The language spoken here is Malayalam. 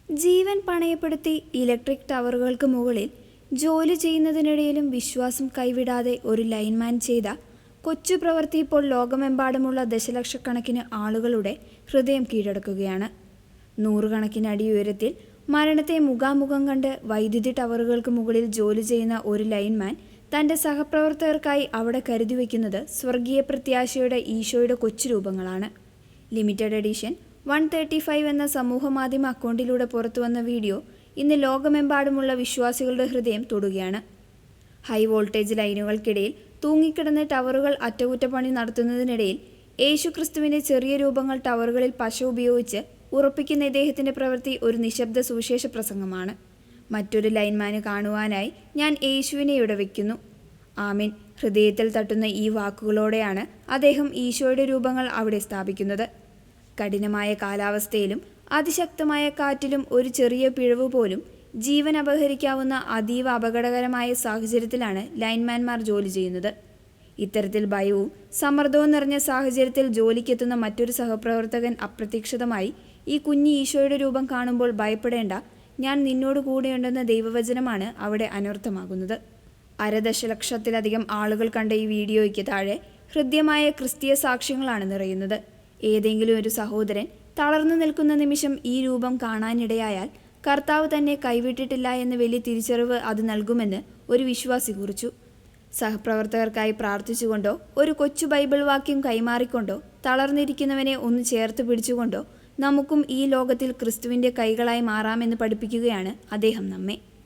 ജീവൻ പണയപ്പെടുത്തി ഇലക്ട്രിക് ടവറുകൾക്ക് മുകളിൽ ജോലി ചെയ്യുന്നതിനിടയിലും വിശ്വാസം കൈവിടാതെ ഒരു ലൈൻമാൻ ചെയ്ത കൊച്ചു പ്രവൃത്തി ഇപ്പോൾ ലോകമെമ്പാടുമുള്ള ദശലക്ഷക്കണക്കിന് ആളുകളുടെ ഹൃദയം കീഴടക്കുകയാണ്. നൂറുകണക്കിന് അടി ഉയരത്തിൽ മരണത്തെ മുഖാമുഖം കണ്ട് വൈദ്യുതി ടവറുകൾക്ക് മുകളിൽ ജോലി ചെയ്യുന്ന ഒരു ലൈൻമാൻ തൻ്റെ സഹപ്രവർത്തകർക്കായി അവിടെ കരുതി വയ്ക്കുന്നത് സ്വർഗീയ പ്രത്യാശയുടെ ഈശോയുടെ കൊച്ചു രൂപങ്ങളാണ്. ലിമിറ്റഡ് എഡിഷൻ 135 എന്ന സമൂഹമാധ്യമ അക്കൗണ്ടിലൂടെ പുറത്തുവന്ന വീഡിയോ ഇന്ന് ലോകമെമ്പാടുമുള്ള വിശ്വാസികളുടെ ഹൃദയം തൊടുകയാണ്. ഹൈ വോൾട്ടേജ് ലൈനുകൾക്കിടയിൽ തൂങ്ങിക്കിടന്ന് ടവറുകൾ അറ്റകുറ്റപ്പണി നടത്തുന്നതിനിടയിൽ യേശുക്രിസ്തുവിൻ്റെ ചെറിയ രൂപങ്ങൾ ടവറുകളിൽ പശ ഉപയോഗിച്ച് ഉറപ്പിക്കുന്ന ഇദ്ദേഹത്തിൻ്റെ പ്രവൃത്തി ഒരു നിശബ്ദ സുവിശേഷ പ്രസംഗമാണ്. മറ്റൊരു ലൈൻമാന് കാണുവാനായി ഞാൻ യേശുവിനെ ഇവിടെ വയ്ക്കുന്നു. ആമീൻ. ഹൃദയത്തിൽ തട്ടുന്ന ഈ വാക്കുകളോടെയാണ് അദ്ദേഹം ഈശോയുടെ രൂപങ്ങൾ അവിടെ സ്ഥാപിക്കുന്നത്. കഠിനമായ കാലാവസ്ഥയിലും അതിശക്തമായ കാറ്റിലും ഒരു ചെറിയ പിഴവ് പോലും ജീവൻ അപഹരിക്കാവുന്ന അതീവ അപകടകരമായ സാഹചര്യത്തിലാണ് ലൈൻമാൻമാർ ജോലി ചെയ്യുന്നത്. ഇത്തരത്തിൽ ഭയവും സമ്മർദ്ദവും നിറഞ്ഞ സാഹചര്യത്തിൽ ജോലിക്കെത്തുന്ന മറ്റൊരു സഹപ്രവർത്തകൻ അപ്രതീക്ഷിതമായി ഈ കുഞ്ഞി ഈശോയുടെ രൂപം കാണുമ്പോൾ ഭയപ്പെടേണ്ട, ഞാൻ നിന്നോട് കൂടെയുണ്ടെന്ന ദൈവവചനമാണ് അവിടെ അനർത്ഥമാകുന്നത്. 1.5 ദശലക്ഷത്തിലധികം ആളുകൾ കണ്ട ഈ വീഡിയോയ്ക്ക് താഴെ ഹൃദ്യമായ ക്രിസ്തീയ സാക്ഷ്യങ്ങളാണ് നിറയുന്നത്. ഏതെങ്കിലും ഒരു സഹോദരൻ തളർന്നു നിൽക്കുന്ന നിമിഷം ഈ രൂപം കാണാനിടയായാൽ കർത്താവ് തന്നെ കൈവിട്ടിട്ടില്ല എന്ന വലിയ തിരിച്ചറിവ് അത് നൽകുമെന്ന് ഒരു വിശ്വാസി കുറിച്ചു. സഹപ്രവർത്തകർക്കായി പ്രാർത്ഥിച്ചുകൊണ്ടോ ഒരു കൊച്ചു ബൈബിൾ വാക്യം കൈമാറിക്കൊണ്ടോ തളർന്നിരിക്കുന്നവനെ ഒന്ന് ചേർത്ത് പിടിച്ചുകൊണ്ടോ നമുക്കും ഈ ലോകത്തിൽ ക്രിസ്തുവിൻ്റെ കൈകളായി മാറാമെന്ന് പഠിപ്പിക്കുകയാണ് അദ്ദേഹം നമ്മെ.